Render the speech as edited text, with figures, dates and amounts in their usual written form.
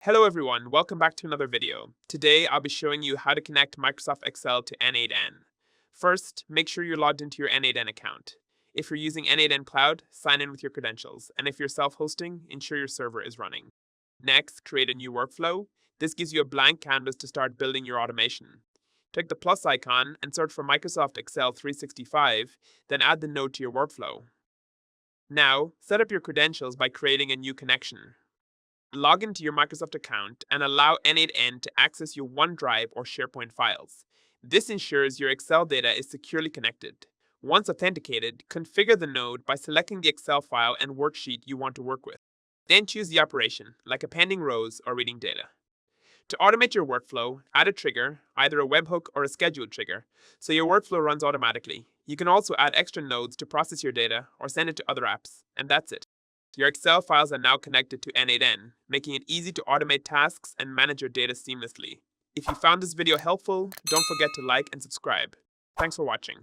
Hello everyone, welcome back to another video. Today I'll be showing you how to connect Microsoft Excel to n8n. First, make sure you're logged into your n8n account. If you're using n8n Cloud, sign in with your credentials, and if you're self-hosting, ensure your server is running. Next, create a new workflow. This gives you a blank canvas to start building your automation. Click the plus icon and search for Microsoft Excel 365, then add the node to your workflow. Now, set up your credentials by creating a new connection. Log into your Microsoft account and allow n8n to access your OneDrive or SharePoint files. This ensures your Excel data is securely connected. Once authenticated, configure the node by selecting the Excel file and worksheet you want to work with. Then choose the operation, like appending rows or reading data. To automate your workflow, add a trigger, either a webhook or a scheduled trigger, so your workflow runs automatically. You can also add extra nodes to process your data or send it to other apps, and that's it. Your Excel files are now connected to n8n, making it easy to automate tasks and manage your data seamlessly. If you found this video helpful, don't forget to like and subscribe. Thanks for watching.